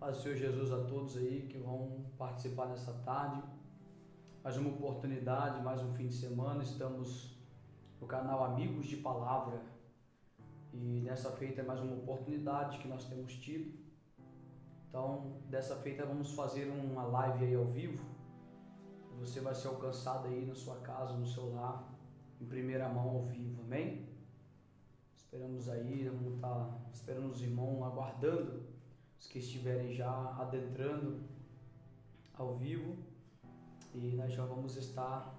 Paz do Senhor Jesus a todos aí que vão participar nessa tarde. Mais uma oportunidade, mais um fim de semana. Estamos no canal Amigos de Palavra. E nessa feita é mais uma oportunidade que nós temos tido. Então, dessa feita vamos fazer uma live aí ao vivo. Você vai ser alcançado aí na sua casa, no seu lar, em primeira mão ao vivo, amém? Esperamos aí, vamos estar esperando os irmãos, aguardando os que estiverem já adentrando ao vivo, e nós já vamos estar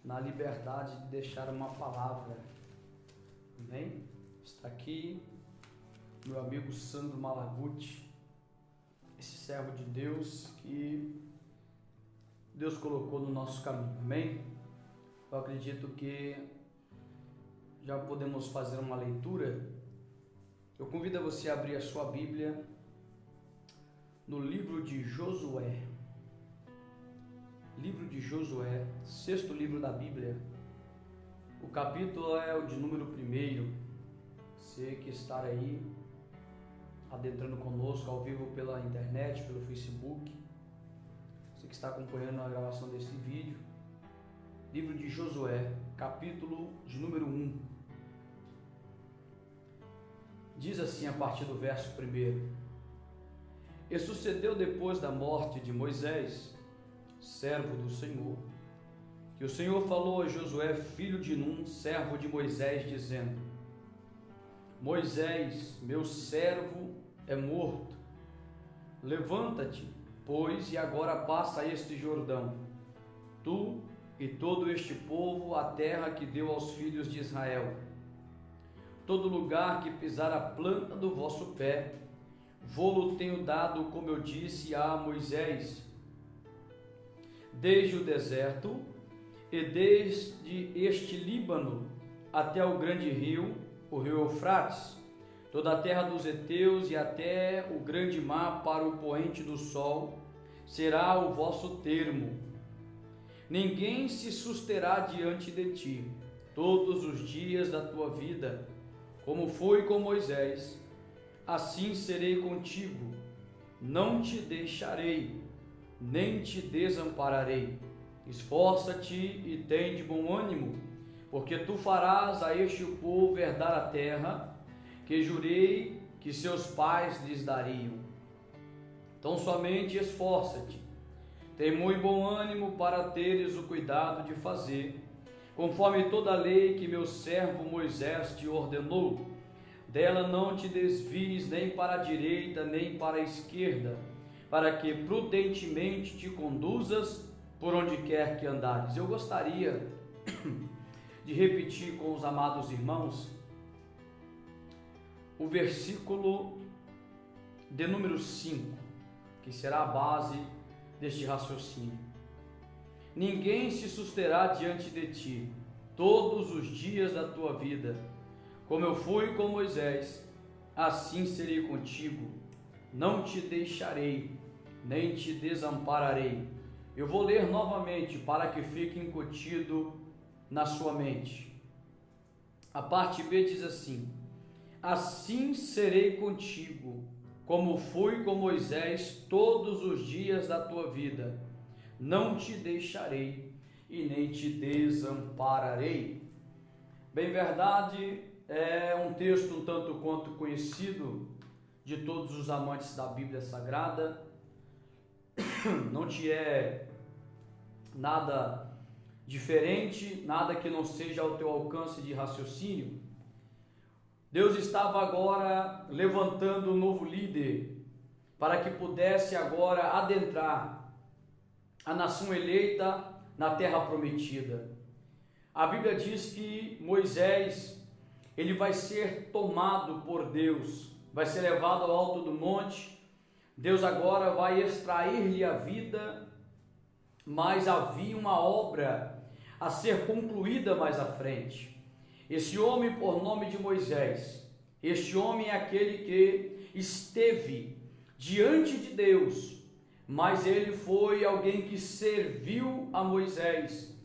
na liberdade de deixar uma palavra, amém? Está aqui meu amigo Sandro Malaguti, esse servo de Deus que Deus colocou no nosso caminho, amém? Eu acredito que já podemos fazer uma leitura. Eu convido você a abrir a sua Bíblia no livro de Josué. Livro de Josué, sexto livro da Bíblia. O capítulo é o de número 1. Você que está aí adentrando conosco ao vivo pela internet, pelo Facebook, você que está acompanhando a gravação desse vídeo. Livro de Josué, capítulo de número 1. Diz assim a partir do verso 1: E sucedeu depois da morte de Moisés, servo do Senhor, que o Senhor falou a Josué, filho de Num, servo de Moisés, dizendo: Moisés, meu servo, é morto. Levanta-te, pois, e agora passa este Jordão, tu e todo este povo, a terra que deu aos filhos de Israel. Todo lugar que pisar a planta do vosso pé, vô-lo tenho dado, como eu disse a Moisés, desde o deserto e desde este Líbano até o grande rio, o rio Eufrates, toda a terra dos heteus e até o grande mar para o poente do sol, será o vosso termo. Ninguém se susterá diante de ti todos os dias da tua vida, como foi com Moisés, assim serei contigo, não te deixarei, nem te desampararei. Esforça-te e tem de bom ânimo, porque tu farás a este povo herdar a terra que jurei que seus pais lhes dariam. Então somente esforça-te, tem muito bom ânimo para teres o cuidado de fazer, conforme toda a lei que meu servo Moisés te ordenou. Dela não te desvies nem para a direita nem para a esquerda, para que prudentemente te conduzas por onde quer que andares. Eu gostaria de repetir com os amados irmãos o versículo de número 5, que será a base deste raciocínio. Ninguém se susterá diante de ti todos os dias da tua vida. Como eu fui com Moisés, assim serei contigo. Não te deixarei, nem te desampararei. Eu vou ler novamente para que fique incutido na sua mente. A parte B diz assim: assim serei contigo, como fui com Moisés todos os dias da tua vida. Não te deixarei e nem te desampararei. Bem verdade, é um texto um tanto quanto conhecido de todos os amantes da Bíblia Sagrada. Não te é nada diferente, nada que não seja ao teu alcance de raciocínio. Deus estava agora levantando um novo líder para que pudesse agora adentrar a nação eleita na terra prometida. A Bíblia diz que Moisés, ele vai ser tomado por Deus, vai ser levado ao alto do monte. Deus agora vai extrair-lhe a vida, mas havia uma obra a ser concluída mais à frente. Esse homem, por nome de Moisés, este homem é aquele que esteve diante de Deus, mas ele foi alguém que serviu a Moisés,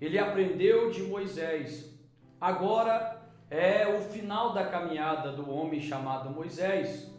ele aprendeu de Moisés. Agora é o final da caminhada do homem chamado Moisés,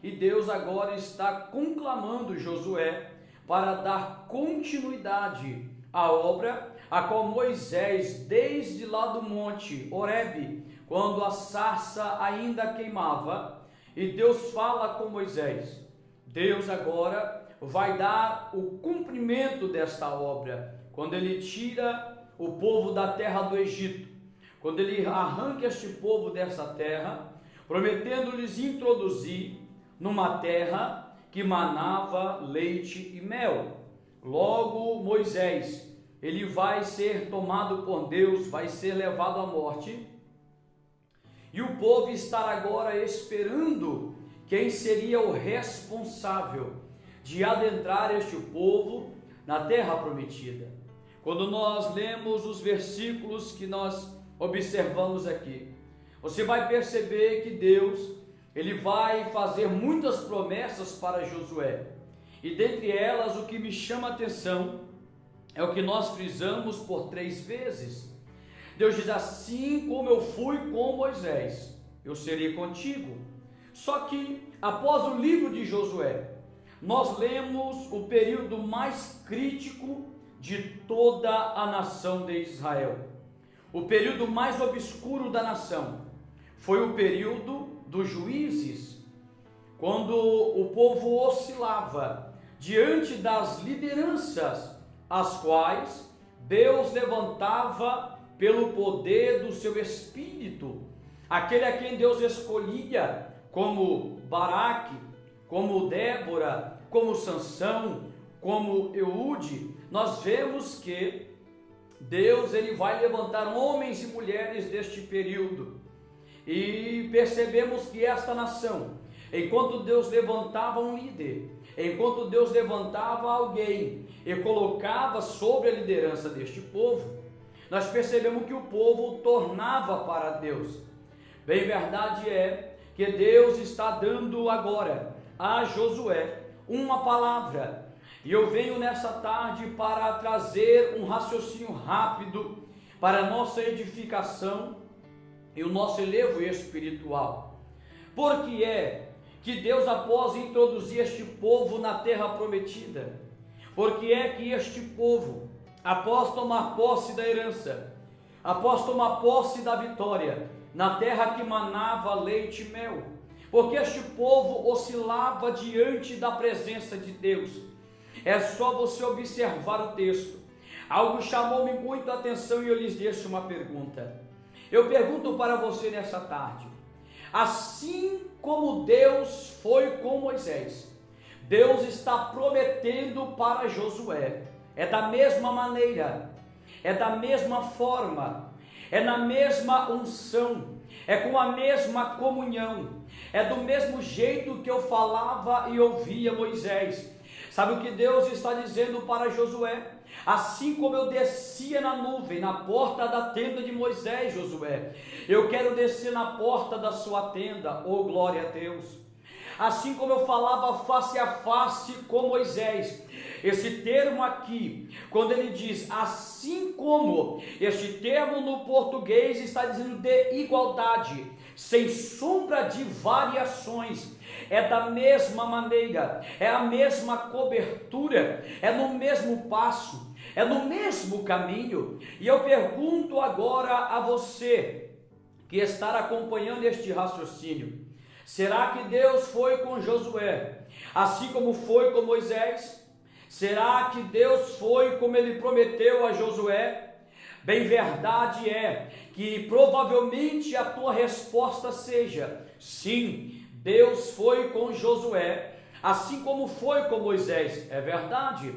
e Deus agora está conclamando Josué para dar continuidade à obra a qual Moisés, desde lá do monte Horebe, quando a sarça ainda queimava, e Deus fala com Moisés. Deus agora vai dar o cumprimento desta obra, quando ele tira o povo da terra do Egito, quando ele arranca este povo dessa terra, prometendo-lhes introduzir numa terra que manava leite e mel. Logo Moisés, ele vai ser tomado por Deus, vai ser levado à morte, e o povo está agora esperando quem seria o responsável de adentrar este povo na terra prometida. Quando nós lemos os versículos que nós observamos aqui, você vai perceber que Deus, ele vai fazer muitas promessas para Josué, e dentre elas o que me chama a atenção é o que nós frisamos por 3 vezes. Deus diz: assim como eu fui com Moisés, eu serei contigo. Só que após o livro de Josué, nós lemos o período mais crítico de toda a nação de Israel. O período mais obscuro da nação foi o período dos juízes, quando o povo oscilava diante das lideranças, as quais Deus levantava pelo poder do seu Espírito, aquele a quem Deus escolhia, como Baraque, como Débora, como Sansão, como Eude. Nós vemos que Deus, ele vai levantar homens e mulheres deste período, e percebemos que esta nação, enquanto Deus levantava um líder, enquanto Deus levantava alguém e colocava sobre a liderança deste povo, nós percebemos que o povo tornava para Deus. Bem, verdade é que Deus está dando agora a Josué uma palavra, e eu venho nessa tarde para trazer um raciocínio rápido para a nossa edificação e o nosso elevo espiritual. Por que é que Deus, após introduzir este povo na terra prometida, por que é que este povo, após tomar posse da herança, após tomar posse da vitória, na terra que manava leite e mel, porque este povo oscilava diante da presença de Deus? É só você observar o texto. Algo chamou-me muito a atenção e eu lhes deixo uma pergunta. Eu pergunto para você nessa tarde: assim como Deus foi com Moisés, Deus está prometendo para Josué. É da mesma maneira, é da mesma forma, é na mesma unção, é com a mesma comunhão, é do mesmo jeito que eu falava e ouvia Moisés. Sabe o que Deus está dizendo para Josué? Assim como eu descia na nuvem, na porta da tenda de Moisés, Josué, eu quero descer na porta da sua tenda, oh glória a Deus. Assim como eu falava face a face com Moisés, esse termo aqui, quando ele diz assim como, este termo no português está dizendo de igualdade, sem sombra de variações, é da mesma maneira, é a mesma cobertura, é no mesmo passo, é no mesmo caminho. E eu pergunto agora a você que está acompanhando este raciocínio: será que Deus foi com Josué assim como foi com Moisés? Será que Deus foi como ele prometeu a Josué? Bem, verdade é que provavelmente a tua resposta seja sim, Deus foi com Josué, assim como foi com Moisés. É verdade.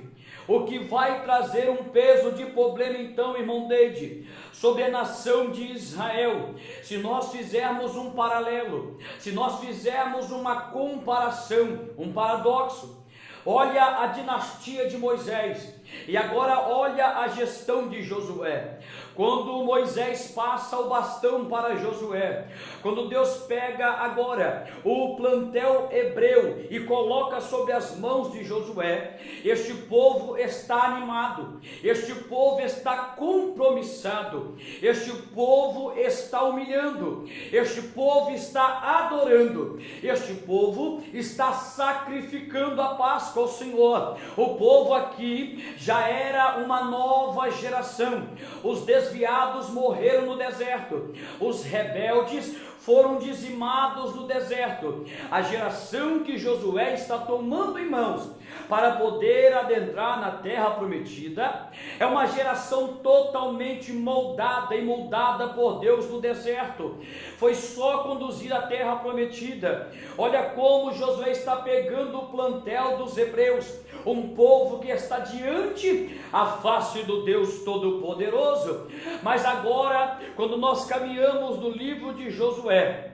O que vai trazer um peso de problema então, irmão Deide, sobre a nação de Israel, se nós fizermos um paralelo, se nós fizermos uma comparação, um paradoxo, olha a dinastia de Moisés, e agora olha a gestão de Josué. Quando Moisés passa o bastão para Josué, quando Deus pega agora o plantel hebreu e coloca sobre as mãos de Josué, este povo está animado, este povo está compromissado, este povo está humilhando, este povo está adorando, este povo está sacrificando a Páscoa ao Senhor. O povo aqui já era uma nova geração. Os desviados morreram no deserto, os rebeldes foram dizimados no deserto. A geração que Josué está tomando em mãos para poder adentrar na terra prometida é uma geração totalmente moldada e moldada por Deus no deserto. Foi só conduzir a terra prometida. Olha como Josué está pegando o plantel dos hebreus, um povo que está diante a face do Deus Todo-Poderoso. Mas agora, quando nós caminhamos do livro de Josué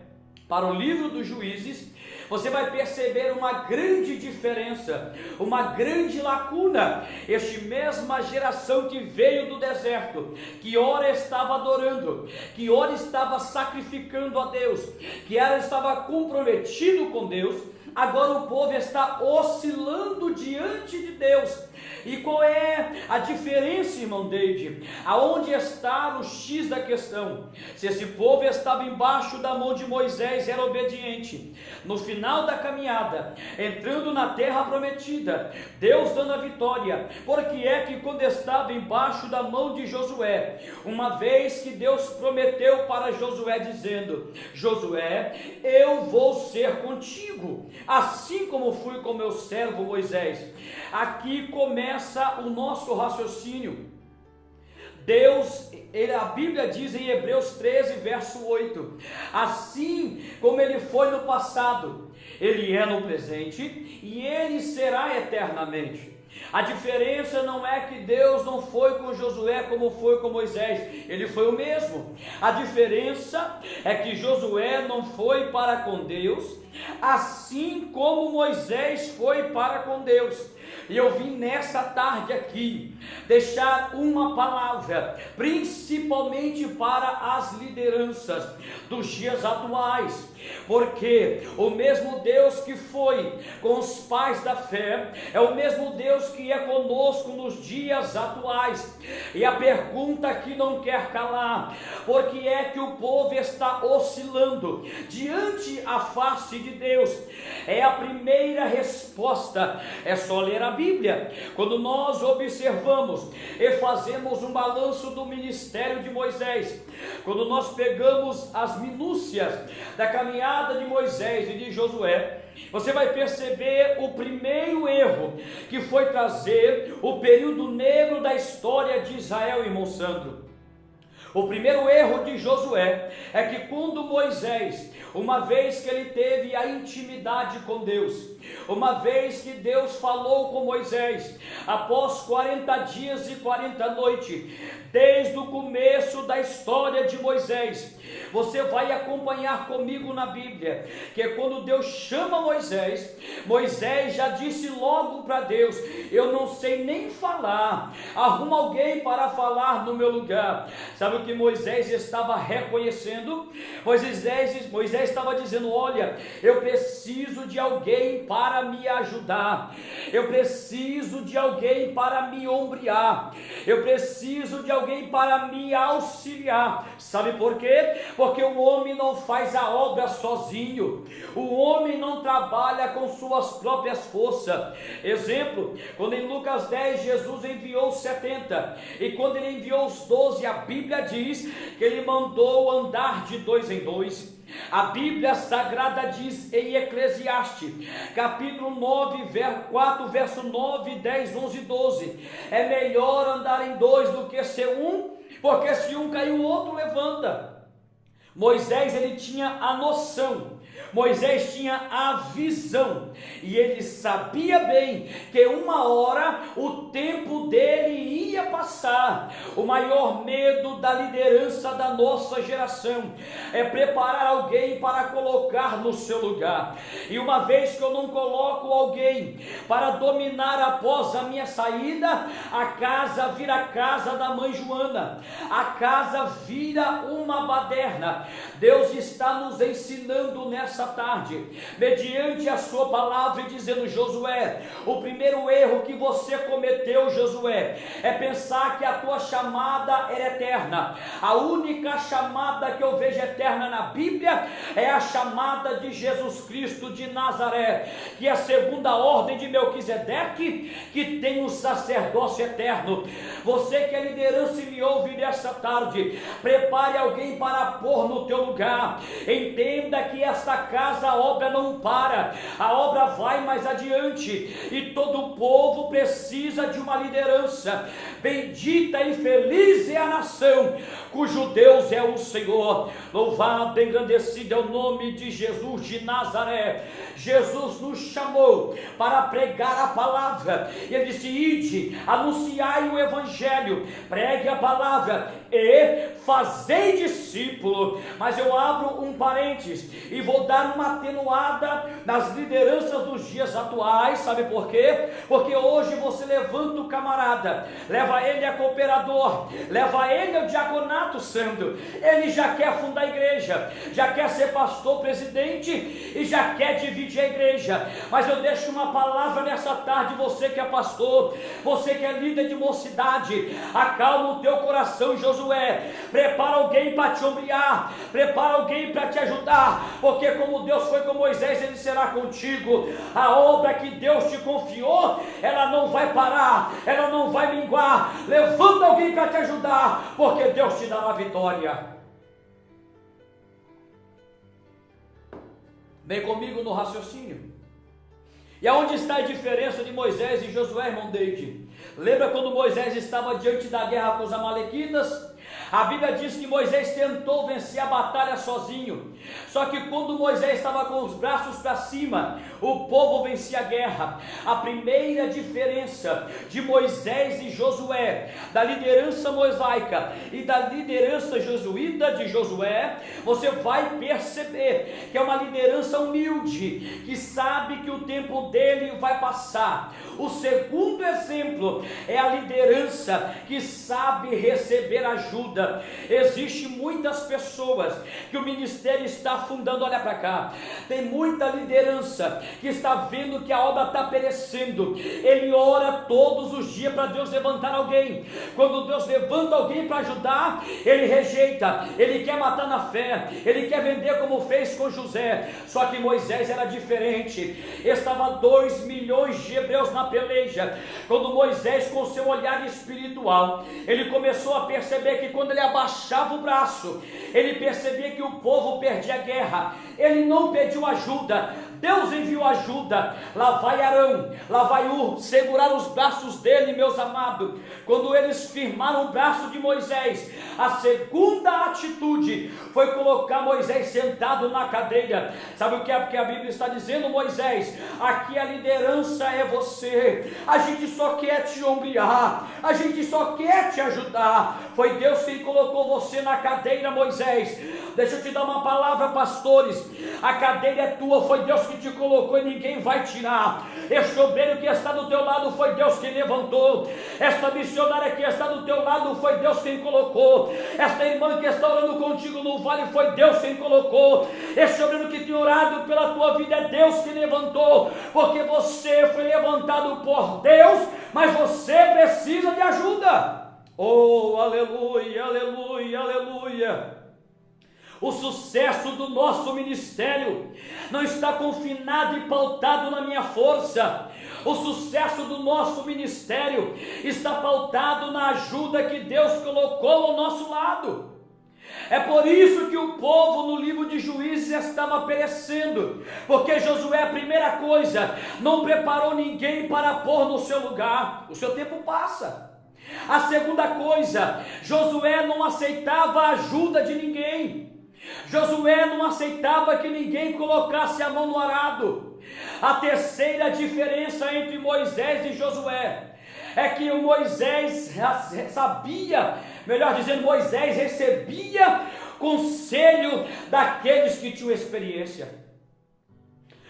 para o livro dos Juízes, você vai perceber uma grande diferença, uma grande lacuna. Esta mesma geração que veio do deserto, que ora estava adorando, que ora estava sacrificando a Deus, que ora estava comprometido com Deus, agora o povo está oscilando diante de Deus. E qual é a diferença, irmão Deide? Aonde está o X da questão? Se esse povo estava embaixo da mão de Moisés, era obediente. No final da caminhada, entrando na terra prometida, Deus dando a vitória. Por que é que quando estava embaixo da mão de Josué, uma vez que Deus prometeu para Josué dizendo: Josué, eu vou ser contigo, assim como fui com meu servo Moisés. Aqui começa o nosso raciocínio. Deus, a Bíblia diz em Hebreus 13, verso 8, assim como Ele foi no passado, Ele é no presente e Ele será eternamente. A diferença não é que Deus não foi com Josué como foi com Moisés, Ele foi o mesmo. A diferença é que Josué não foi para com Deus, assim como Moisés foi para com Deus. E eu vim nessa tarde aqui deixar uma palavra, principalmente para as lideranças dos dias atuais, porque o mesmo Deus que foi com os pais da fé é o mesmo Deus que é conosco nos dias atuais. E a pergunta que não quer calar: por que é que o povo está oscilando diante a face de Deus? É a primeira resposta, é só ler a Bíblia. Quando nós observamos e fazemos um balanço do ministério de Moisés, quando nós pegamos as minúcias da caminhada de Moisés e de Josué, você vai perceber o primeiro erro, que foi trazer o período negro da história de Israel, irmão Sandro. O primeiro erro de Josué é que quando Moisés, uma vez que ele teve a intimidade com Deus, uma vez que Deus falou com Moisés, após 40 dias e 40 noites, desde o começo da história de Moisés, você vai acompanhar comigo na Bíblia, que quando Deus chama Moisés, Moisés já disse logo para Deus: eu não sei nem falar, arruma alguém para falar no meu lugar. Sabe o que Moisés estava reconhecendo? Moisés estava dizendo: olha, eu preciso de alguém para me ajudar, eu preciso de alguém para me ombrear, eu preciso de alguém para me auxiliar. Sabe por quê? Porque o homem não faz a obra sozinho, o homem não trabalha com suas próprias forças. Exemplo, quando em Lucas 10 Jesus enviou 70, e quando ele enviou os 12, a Bíblia diz que ele mandou andar de 2 em 2. A Bíblia Sagrada diz em Eclesiastes, capítulo 9, 4, verso 9, 10, 11 e 12, é melhor andar em 2 do que ser um, porque se um cair o outro levanta. Moisés, ele tinha a noção, Moisés tinha a visão, e ele sabia bem que uma hora o tempo dele ia passar. O maior medo da liderança da nossa geração é preparar alguém para colocar no seu lugar. E uma vez que eu não coloco alguém para dominar após a minha saída, a casa vira a casa da mãe Joana, a casa vira uma baderna. Deus está nos ensinando nessa tarde, mediante a sua palavra, e dizendo: Josué, o primeiro erro que você cometeu, Josué, é pensar que a tua chamada era eterna. A única chamada que eu vejo eterna na Bíblia é a chamada de Jesus Cristo de Nazaré, que é a segunda ordem de Melquisedeque, que tem um sacerdócio eterno. Você que é liderança e me ouve nessa tarde, prepare alguém para pôr no teu lugar. Entenda que esta casa, a obra não para, a obra vai mais adiante, e todo o povo precisa de uma liderança. Bendita e feliz é a nação cujo Deus é o Senhor. Louvado e engrandecido é o nome de Jesus de Nazaré. Jesus nos chamou para pregar a palavra. Ele disse: ide, anunciai o evangelho, pregue a palavra e fazei discípulo. Mas eu abro um parênteses e vou dar uma atenuada nas lideranças dos dias atuais. Sabe por quê? Porque hoje você levanta o camarada, leva ele a cooperador, leva ele ao diaconato santo, ele já quer fundar a igreja, já quer ser pastor, presidente, e já quer dividir a igreja. Mas eu deixo uma palavra nessa tarde: você que é pastor, você que é líder de mocidade, acalma o teu coração, Josué. Prepara alguém para te ombrear, prepara alguém para te ajudar, porque como Deus foi com Moisés, ele será contigo. A obra que Deus te confiou, ela não vai parar, ela não vai minguar. Levanta alguém para te ajudar, porque Deus te dará vitória. Vem comigo no raciocínio. E aonde está a diferença de Moisés e Josué, irmão Deide? Lembra quando Moisés estava diante da guerra com os amalequitas? A Bíblia diz que Moisés tentou vencer a batalha sozinho. Só que quando Moisés estava com os braços para cima, o povo vencia a guerra. A primeira diferença de Moisés e Josué, da liderança mosaica e da liderança jesuíta de Josué, você vai perceber que é uma liderança humilde, que sabe que o tempo dele vai passar. O segundo exemplo é a liderança que sabe receber ajuda. Existe muitas pessoas que o ministério está afundando. Olha para cá, tem muita liderança que está vendo que a obra está perecendo. Ele ora todos os dias para Deus levantar alguém. Quando Deus levanta alguém para ajudar, ele rejeita, ele quer matar na fé, ele quer vender como fez com José. Só que Moisés era diferente. Estava 2 milhões de hebreus na peleja. Quando Moisés, com seu olhar espiritual, ele começou a perceber que quando ele abaixava o braço, ele percebia que o povo perdia a guerra. Ele não pediu ajuda, Deus enviou ajuda. Lá vai Arão, lá vai segurar os braços dele, meus amados. Quando eles firmaram o braço de Moisés, a segunda atitude foi colocar Moisés sentado na cadeira. Sabe o que é? Porque a Bíblia está dizendo: Moisés, aqui a liderança é você. A gente só quer te ombrear, a gente só quer te ajudar. Foi Deus que colocou você na cadeira, Moisés. Deixa eu te dar uma palavra, pastores. A cadeira é tua, foi Deus que te colocou e ninguém vai tirar. Este obreiro que está do teu lado foi Deus quem levantou. Esta missionária que está do teu lado foi Deus quem colocou. Esta irmã que está orando contigo no vale foi Deus quem colocou. Este obreiro que tem orado pela tua vida é Deus que levantou, porque você foi levantado por Deus, mas você precisa de ajuda. Oh, aleluia, aleluia, aleluia. O sucesso do nosso ministério não está confinado e pautado na minha força. O sucesso do nosso ministério está pautado na ajuda que Deus colocou ao nosso lado. É por isso que o povo no livro de Juízes estava perecendo, porque Josué, a primeira coisa, não preparou ninguém para pôr no seu lugar. O seu tempo passa. A segunda coisa, Josué não aceitava a ajuda de ninguém. Josué não aceitava que ninguém colocasse a mão no arado. A terceira diferença entre Moisés e Josué é que o Moisés sabia, melhor dizendo, Moisés recebia conselho daqueles que tinham experiência.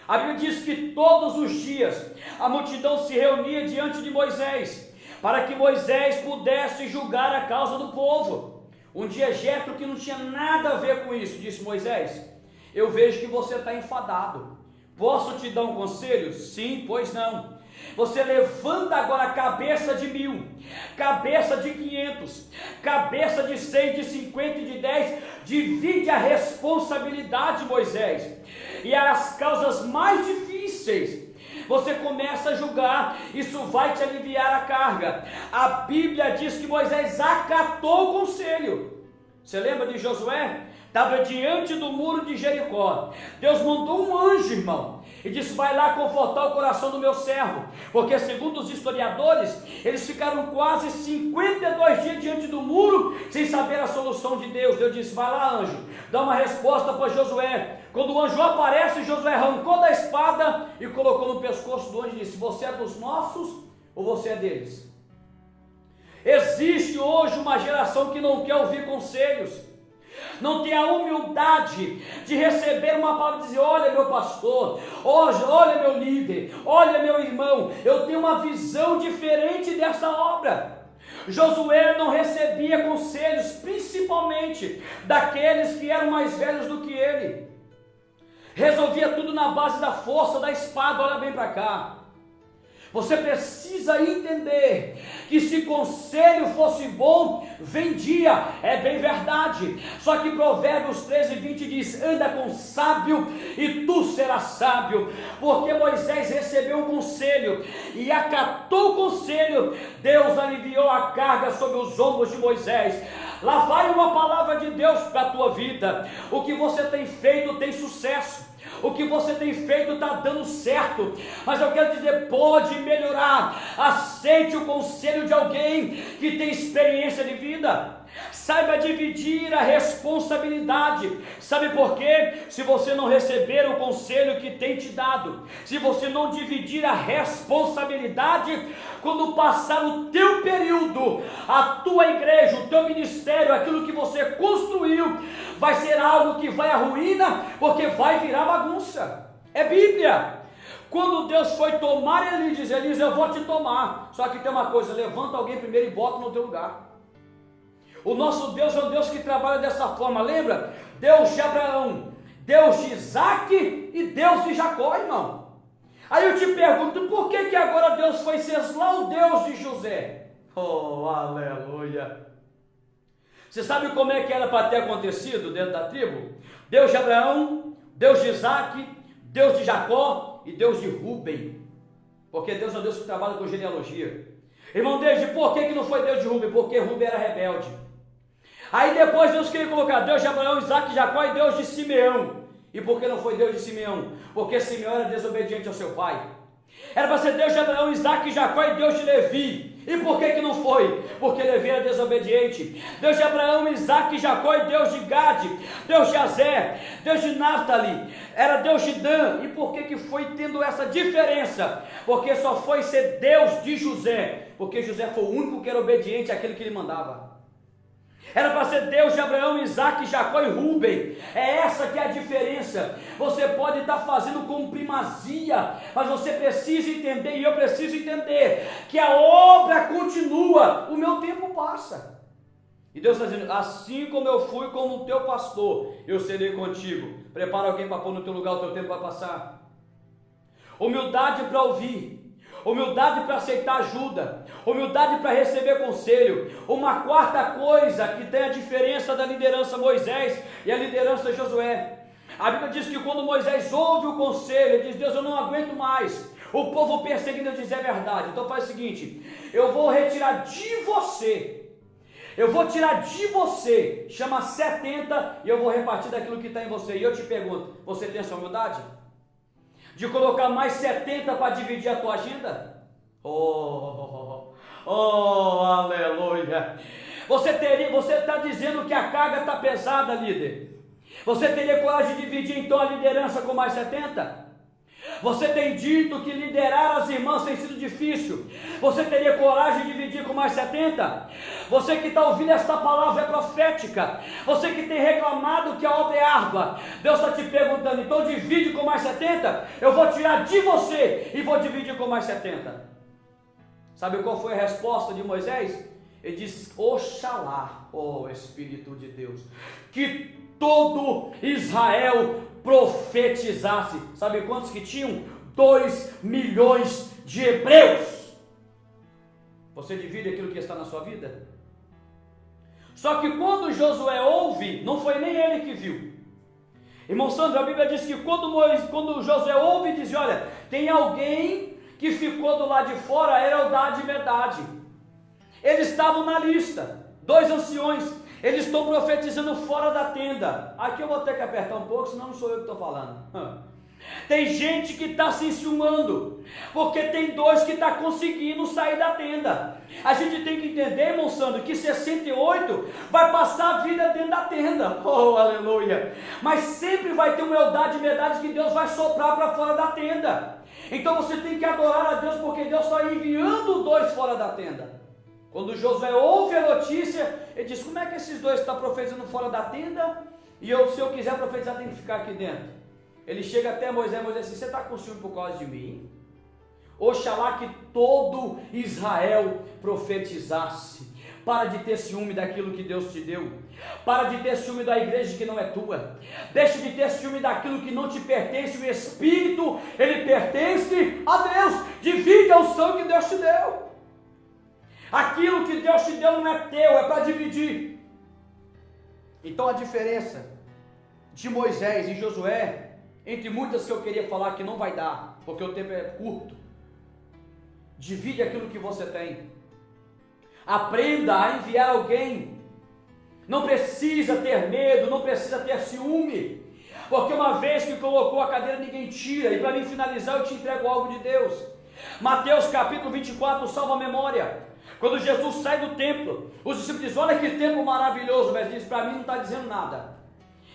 A Bíblia diz que todos os dias a multidão se reunia diante de Moisés, para que Moisés pudesse julgar a causa do povo. Um dia Jetro, que não tinha nada a ver com isso, disse: Moisés, eu vejo que você está enfadado. Posso te dar um conselho? Sim, pois não. Você levanta agora a cabeça de 1000, cabeça de 500, cabeça de 100, de 50 e de 10, divide a responsabilidade, Moisés, e as causas mais difíceis você começa a julgar, isso vai te aliviar a carga. A Bíblia diz que Moisés acatou o conselho. Você lembra de Josué? Estava diante do muro de Jericó. Deus mandou um anjo, irmão, e disse: vai lá confortar o coração do meu servo, porque segundo os historiadores, eles ficaram quase 52 dias diante do muro, sem saber a solução de Deus. Deus disse: vai lá, anjo, dá uma resposta para Josué. Quando o anjo aparece, Josué arrancou da espada e colocou no pescoço do anjo e disse: você é dos nossos ou você é deles? Existe hoje uma geração que não quer ouvir conselhos, não tem a humildade de receber uma palavra e dizer: olha meu pastor, olha meu líder, olha meu irmão, eu tenho uma visão diferente dessa obra. Josué não recebia conselhos, principalmente daqueles que eram mais velhos do que ele. Resolvia tudo na base da força, da espada. Olha bem para cá. Você precisa entender que se conselho fosse bom, vendia, é bem verdade. Só que Provérbios 13:20 diz: anda com sábio e tu serás sábio. Porque Moisés recebeu um conselho e acatou o conselho, Deus aliviou a carga sobre os ombros de Moisés. Lá vai uma palavra de Deus para a tua vida. O que você tem feito tem sucesso. O que você tem feito está dando certo, mas eu quero dizer, pode melhorar. Aceite o conselho de alguém que tem experiência de vida. Saiba dividir a responsabilidade. Sabe por quê? Se você não receber o conselho que tem te dado, se você não dividir a responsabilidade, quando passar o teu período, a tua igreja, o teu ministério, aquilo que você construiu, vai ser algo que vai à ruína, porque vai virar bagunça. É Bíblia. Quando Deus foi tomar Eli, diz: Elias, eu vou te tomar. Só que tem uma coisa: levanta alguém primeiro e bota no teu lugar. O nosso Deus é um Deus que trabalha dessa forma. Lembra? Deus de Abraão, Deus de Isaac e Deus de Jacó, irmão. Aí eu te pergunto, por que agora Deus foi ser lá o Deus de José? Oh, aleluia! Você sabe como é que era para ter acontecido dentro da tribo? Deus de Abraão, Deus de Isaac, Deus de Jacó e Deus de Rúben. Porque Deus é um Deus que trabalha com genealogia. Irmão, desde por que não foi Deus de Rúben? Porque Rúben era rebelde. Aí depois Deus queria colocar Deus de Abraão, Isaac, Jacó e Deus de Simeão. E por que não foi Deus de Simeão? Porque Simeão era desobediente ao seu pai. Era para ser Deus de Abraão, Isaac, Jacó e Deus de Levi. E por que não foi? Porque Levi era desobediente. Deus de Abraão, Isaac, Jacó e Deus de Gade, Deus de Azer, Deus de Naftali, era Deus de Dan. E por que foi tendo essa diferença? Porque só foi ser Deus de José, porque José foi o único que era obediente àquele que ele mandava. Era para ser Deus de Abraão, Isaac, Jacó e Rúben. É essa que é a diferença. Você pode estar fazendo com primazia, mas você precisa entender, e eu preciso entender, que a obra continua, o meu tempo passa. E Deus está dizendo: assim como eu fui como o teu pastor, eu serei contigo. Prepara alguém para pôr no teu lugar, o teu tempo vai passar. Humildade para ouvir, humildade para aceitar ajuda, humildade para receber conselho. Uma quarta coisa que tem a diferença da liderança Moisés e a liderança Josué. A Bíblia diz que quando Moisés ouve o conselho, ele diz: Deus, eu não aguento mais o povo perseguindo. Ele diz: é verdade, então faz o seguinte, eu vou retirar de você, eu vou tirar de você, chama 70, e eu vou repartir daquilo que está em você. E eu te pergunto, você tem essa humildade? De colocar mais 70 para dividir a tua agenda? Oh, aleluia! Você está dizendo que a carga está pesada, líder. Você teria coragem de dividir então a liderança com mais 70? Você tem dito que liderar as irmãs tem sido difícil. Você teria coragem de dividir com mais 70? Você que está ouvindo esta palavra é profética. Você que tem reclamado que a obra é árdua, Deus está te perguntando, então divide com mais 70? Eu vou tirar de você e vou dividir com mais 70. Sabe qual foi a resposta de Moisés? Ele disse: Oxalá, ó Espírito de Deus, que todo Israel profetizasse. Sabe quantos que tinham? 2 milhões de hebreus. Você divide aquilo que está na sua vida? Só que quando Josué ouve, não foi nem ele que viu. Irmão Sandro, a Bíblia diz que quando Josué ouve, diz: olha, tem alguém que ficou do lado de fora, era Eldade e Medade. Eles estavam na lista, 2 anciões, eles estão profetizando fora da tenda. Aqui eu vou ter que apertar um pouco, senão não sou eu que estou falando. Tem gente que está se enciumando, porque tem 2 que estão conseguindo sair da tenda. A gente tem que entender, irmão Sandro, que 68 vai passar a vida dentro da tenda. Oh, aleluia! Mas sempre vai ter uma Eldade e Medade que Deus vai soprar para fora da tenda. Então você tem que adorar a Deus, porque Deus está enviando 2 fora da tenda. Quando Josué ouve a notícia, ele diz: como é que esses 2 estão profetizando fora da tenda? E se eu quiser profetizar, tem que ficar aqui dentro. Ele chega até Moisés diz assim: você está com ciúme por causa de mim? Oxalá que todo Israel profetizasse. Para de ter ciúme daquilo que Deus te deu. Para de ter ciúme da igreja que não é tua. Deixa de ter ciúme daquilo que não te pertence. O Espírito, ele pertence a Deus. Divide a unção que Deus te deu. Aquilo que Deus te deu não é teu, é para dividir. Então a diferença de Moisés e Josué, entre muitas que eu queria falar que não vai dar, porque o tempo é curto, divide aquilo que você tem. Aprenda a enviar alguém. Não precisa ter medo, não precisa ter ciúme, porque uma vez que colocou a cadeira ninguém tira. E para mim finalizar, eu te entrego algo de Deus. Mateus capítulo 24, salva a memória. Quando Jesus sai do templo, os discípulos dizem: olha que templo maravilhoso. Mas diz: para mim não está dizendo nada,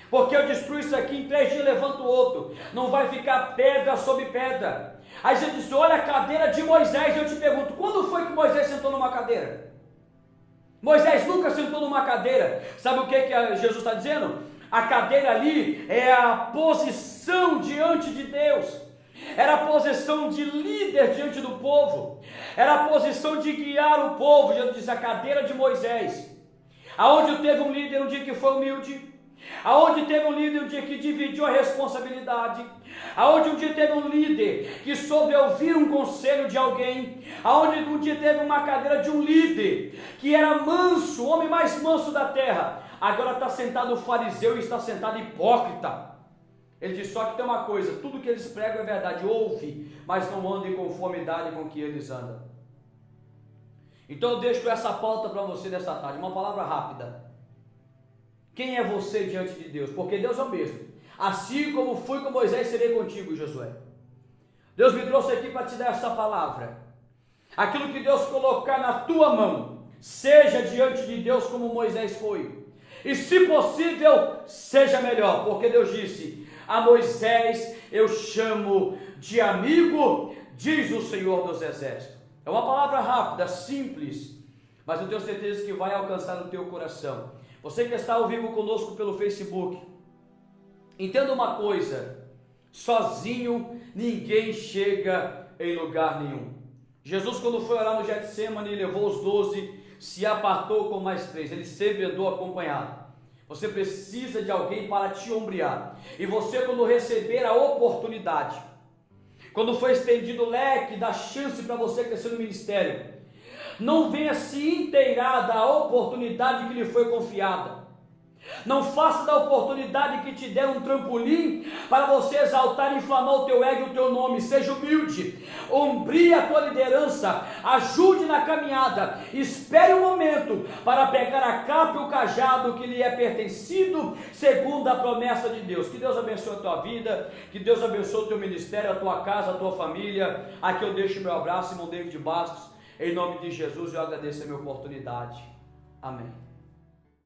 porque eu destruo isso aqui, em 3 dias levanto o outro, não vai ficar pedra sobre pedra. Aí Jesus disse: olha a cadeira de Moisés. Eu te pergunto, quando foi que Moisés sentou numa cadeira? Moisés nunca sentou numa cadeira. Sabe o que Jesus está dizendo? A cadeira ali é a posição diante de Deus. Era a posição de líder diante do povo. Era a posição de guiar o povo. Jesus disse: a cadeira de Moisés. Aonde teve um líder um dia que foi humilde. Aonde teve um líder um dia que dividiu a responsabilidade. Aonde um dia teve um líder que soube ouvir um conselho de alguém. Aonde um dia teve uma cadeira de um líder que era manso, o homem mais manso da terra. Agora está sentado o fariseu e está sentado hipócrita. Ele diz: só que tem uma coisa, tudo que eles pregam é verdade, ouve, mas não anda em conformidade com o que eles andam. Então eu deixo essa pauta para você nesta tarde, uma palavra rápida. Quem é você diante de Deus? Porque Deus é o mesmo. Assim como fui com Moisés, serei contigo, Josué. Deus me trouxe aqui para te dar essa palavra. Aquilo que Deus colocar na tua mão, seja diante de Deus como Moisés foi. E se possível, seja melhor, porque Deus disse: a Moisés eu chamo de amigo, diz o Senhor dos Exércitos. É uma palavra rápida, simples, mas eu tenho certeza que vai alcançar o teu coração. Você que está ao vivo conosco pelo Facebook, entenda uma coisa: sozinho ninguém chega em lugar nenhum. Jesus, quando foi orar no Getsemane, levou os 12, se apartou com mais 3, ele sempre andou acompanhado. Você precisa de alguém para te ombrear. E você, quando receber a oportunidade, quando for estendido o leque da chance para você crescer no ministério, não venha se inteirar da oportunidade que lhe foi confiada. Não faça da oportunidade que te deram um trampolim para você exaltar e inflamar o teu ego e o teu nome. Seja humilde, ombrie a tua liderança, ajude na caminhada, espere um momento para pegar a capa e o cajado que lhe é pertencido, segundo a promessa de Deus. Que Deus abençoe a tua vida, que Deus abençoe o teu ministério, a tua casa, a tua família. Aqui eu deixo meu abraço, irmão David Bastos, em nome de Jesus eu agradeço a minha oportunidade. Amém.